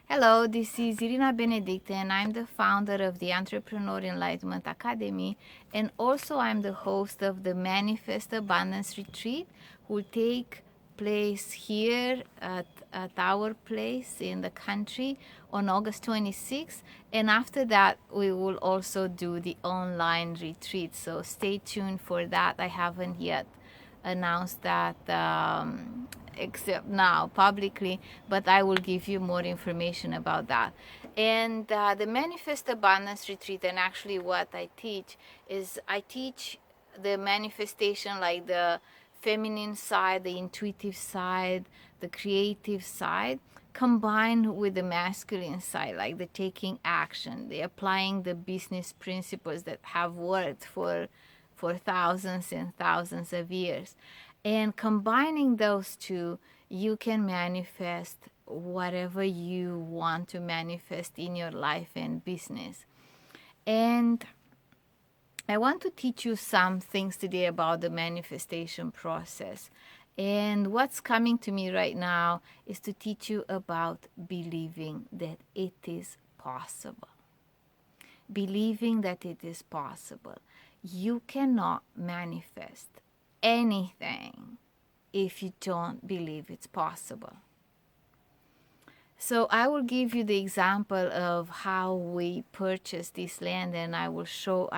Hello, this is Irina Benedict, and I'm the founder of the Entrepreneur Enlightenment Academy, and also I'm the host of the Manifest Abundance Retreat, who will take place here at our place in the country on August 26th, and after that we will also do the online retreat, so stay tuned for that. I haven't yet announced that except now publicly, but I will give you more information about that. And the Manifest Abundance Retreat, and actually what I teach is I teach the manifestation, like the feminine side, the intuitive side, the creative side, combined with the masculine side, like the taking action, the applying the business principles that have worked for thousands and thousands of years. And combining those two, you can manifest whatever you want to manifest in your life and business. And I want to teach you some things today about the manifestation process. And what's coming to me right now is to teach you about believing that it is possible. Believing that it is possible. You cannot manifest anything if you don't believe it's possible. So I will give you the example of how we purchased this land, and I will turn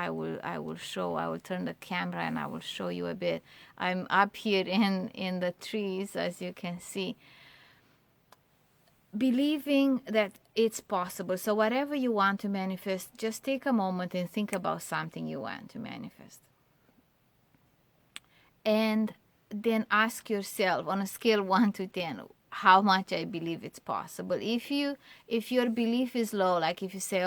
the camera and I will show you a bit. I'm up here in the trees, as you can see. Believing that it's possible. So whatever you want to manifest, just take a moment and think about something you want to manifest. And then ask yourself on a scale 1 to 10, how much I believe it's possible. If your belief is low, like if you say,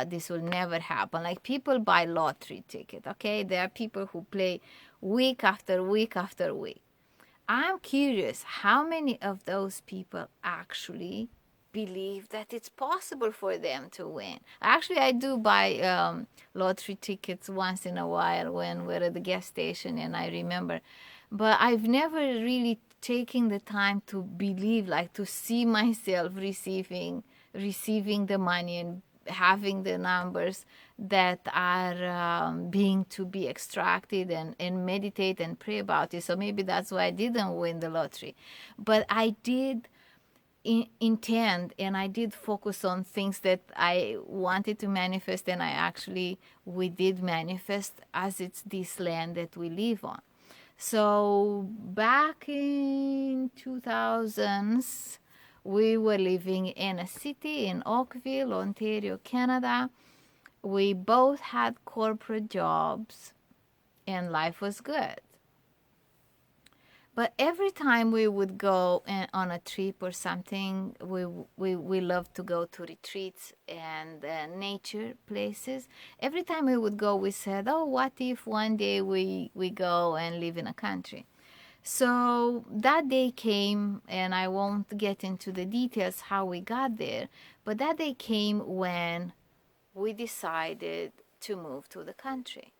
this will never happen, like people buy lottery ticket, okay? There are people who play week after week after week. I'm curious, how many of those people actually believe that it's possible for them to win? Actually, I do buy lottery tickets once in a while when we're at the gas station, and I remember. But I've never really taken the time to believe, like to see myself receiving the money and having the numbers that are being to be extracted, and meditate and pray about it. So maybe that's why I didn't win the lottery. But I did intend, and I did focus on things that I wanted to manifest, and we did manifest, as it's this land that we live on. So back in 2000s, we were living in a city in Oakville, Ontario, Canada. We both had corporate jobs, and life was good. But every time we would go on a trip or something, we love to go to retreats and nature places. Every time we would go, we said, what if one day we go and live in a country? So that day came, and I won't get into the details how we got there, but that day came when we decided to move to the country.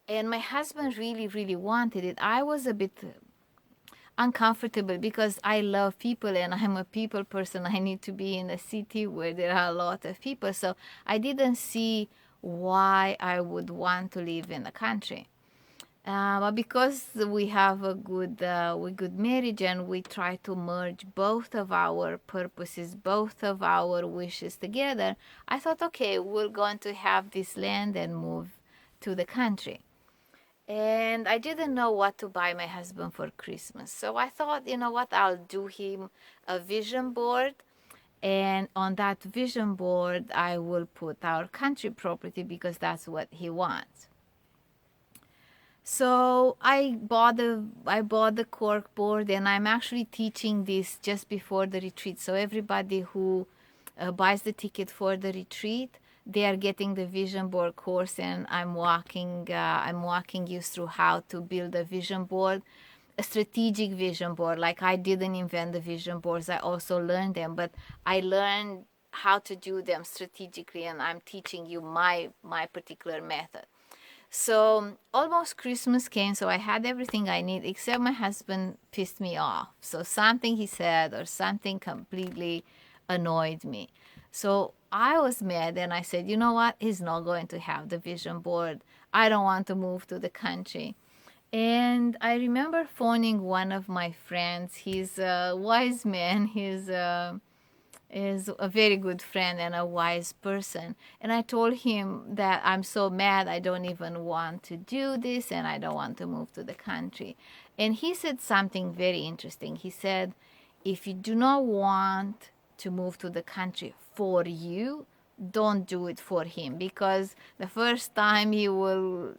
And my husband really, really wanted it. I was a bit uncomfortable because I love people and I'm a people person. I need to be in a city where there are a lot of people. So I didn't see why I would want to live in the country. But because we have a good marriage, and we try to merge both of our purposes, both of our wishes together, I thought, okay, we're going to have this land and move to the country. And I didn't know what to buy my husband for Christmas. So I thought, you know what, I'll do him a vision board. And on that vision board, I will put our country property because that's what he wants. So I bought the cork board, and I'm actually teaching this just before the retreat. So everybody who buys the ticket for the retreat, they are getting the vision board course, and I'm walking you through how to build a vision board, a strategic vision board. Like, I didn't invent the vision boards, I also learned them, but I learned how to do them strategically, and I'm teaching you my particular method. So almost Christmas came, so I had everything I need, except my husband pissed me off. So something he said, or something completely annoyed me. So I was mad and I said, you know what? He's not going to have the vision board. I don't want to move to the country. And I remember phoning one of my friends. He's a wise man. He's is a very good friend and a wise person. And I told him that I'm so mad, I don't even want to do this and I don't want to move to the country. And he said something very interesting. He said, if you do not want to move to the country for you, don't do it for him, because the first time he will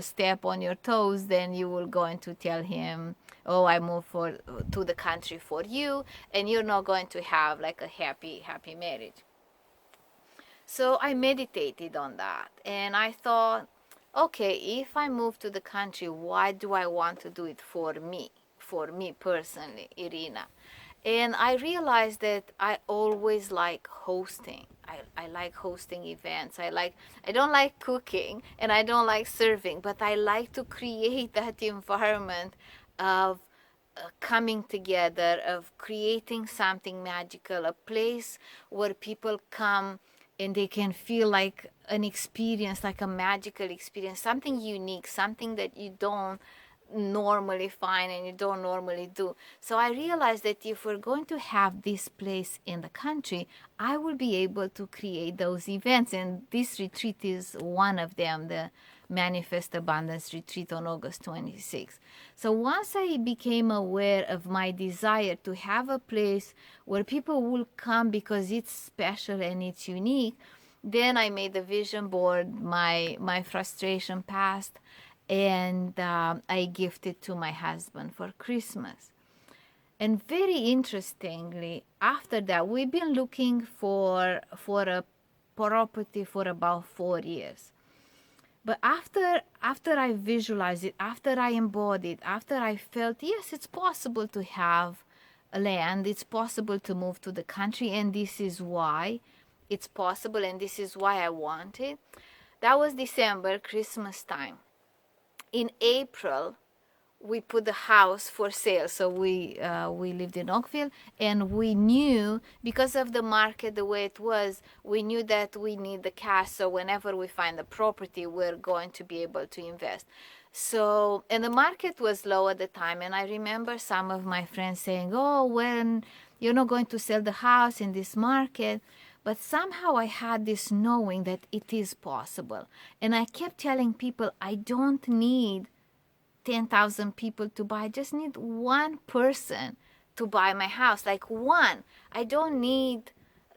step on your toes, then you will going to tell him, oh, I moved to the country for you, and you're not going to have like a happy marriage. So I meditated on that and I thought, okay, if I move to the country, why do I want to do it for me personally, Irina? And I realized that I always like hosting. I like hosting events. I don't like cooking and I don't like serving, but I like to create that environment of coming together, of creating something magical, a place where people come and they can feel like an experience, like a magical experience, something unique, something that you don't normally find and you don't normally do. So I realized that if we're going to have this place in the country, I will be able to create those events, and this retreat is one of them, the Manifest Abundance Retreat on August 26th. So once I became aware of my desire to have a place where people will come because it's special and it's unique, then I made the vision board. My frustration passed, and I gifted to my husband for Christmas. And very interestingly, after that, we've been looking for a property for about 4 years. But after I visualized it, after I embodied, after I felt, yes, it's possible to have a land, it's possible to move to the country, and this is why it's possible, and this is why I want it. That was December, Christmas time. In April, we put the house for sale. So we lived in Oakville, and we knew, because of the market the way it was, we knew that we need the cash. So whenever we find the property, we're going to be able to invest. So, and the market was low at the time, and I remember some of my friends saying, oh, when you're not going to sell the house in this market. But somehow I had this knowing that it is possible. And I kept telling people, I don't need 10,000 people to buy. I just need one person to buy my house, like one. I don't need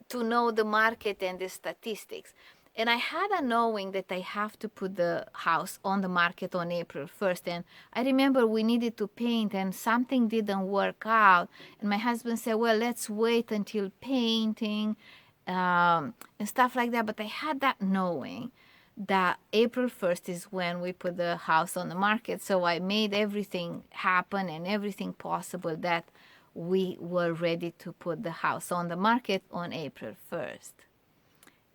to know the market and the statistics. And I had a knowing that I have to put the house on the market on April 1st. And I remember we needed to paint and something didn't work out. And my husband said, well, let's wait until painting and stuff like that. But I had that knowing that April 1st is when we put the house on the market. So I made everything happen and everything possible that we were ready to put the house on the market on April 1st.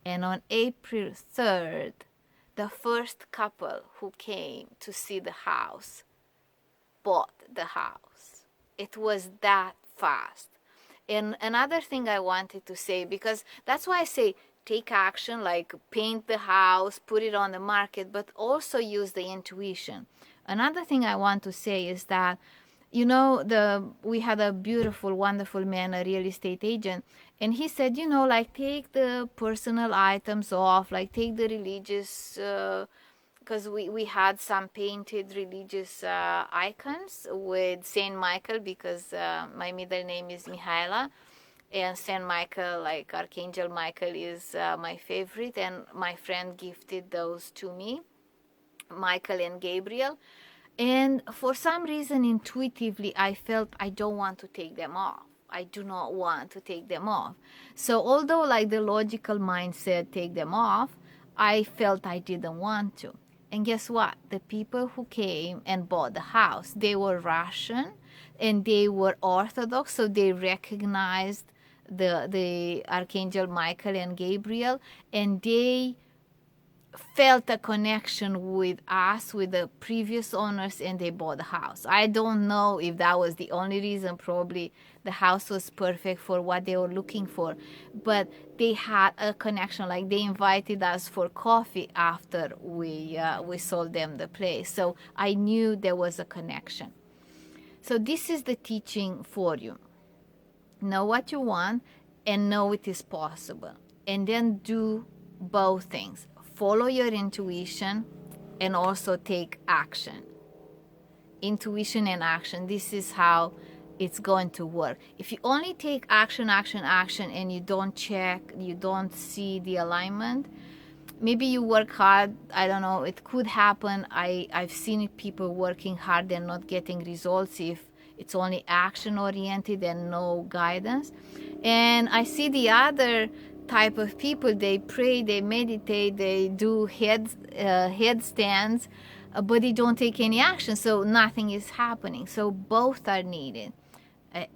And on April 3rd, the first couple who came to see the house bought the house. It was that fast. And another thing I wanted to say, because that's why I say take action, like paint the house, put it on the market, but also use the intuition. Another thing I want to say is that, you know, we had a beautiful, wonderful man, a real estate agent, and he said, you know, like take the personal items off, like take the religious, because we had some painted religious icons with Saint Michael, because my middle name is Mihaela, and Saint Michael, like Archangel Michael, is my favorite, and my friend gifted those to me, Michael and Gabriel. And for some reason, intuitively, I felt I don't want to take them off. I do not want to take them off. So although like the logical mind said take them off, I felt I didn't want to. And guess what? The people who came and bought the house, they were Russian and they were Orthodox, so they recognized the Archangel Michael and Gabriel, and they felt a connection with us, with the previous owners, and they bought the house. I don't know if that was the only reason. Probably the house was perfect for what they were looking for, but they had a connection. Like, they invited us for coffee after we sold them the place. So I knew there was a connection. So this is the teaching for you. Know what you want and know it is possible. And then do both things. Follow your intuition and also take action. Intuition and action. This is how it's going to work. If you only take action, and you don't check, you don't see the alignment, maybe you work hard, I don't know, it could happen. I've seen people working hard and not getting results if it's only action oriented and no guidance. And I see the other type of people, they pray, they meditate, they do headstands, but they don't take any action, so nothing is happening. So both are needed,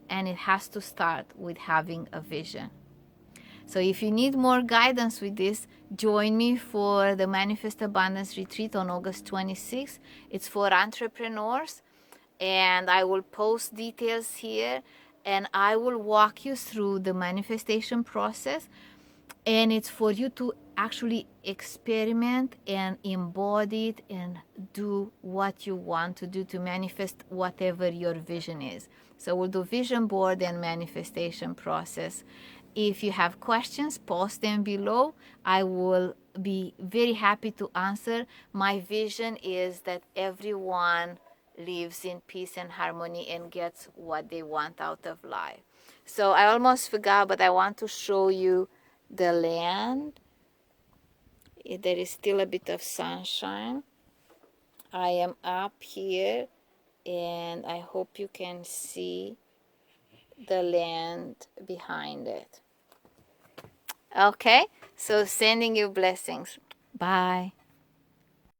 and it has to start with having a vision. So if you need more guidance with this, join me for the Manifest Abundance Retreat on August 26th. It's for entrepreneurs, and I will post details here, and I will walk you through the manifestation process. And it's for you to actually experiment and embody it and do what you want to do to manifest whatever your vision is. So we'll do vision board and manifestation process. If you have questions, post them below. I will be very happy to answer. My vision is that everyone lives in peace and harmony and gets what they want out of life. So I almost forgot, but I want to show you the land. There is still a bit of sunshine. I am up here, and I hope you can see the land behind it. Okay, so sending you blessings. Bye.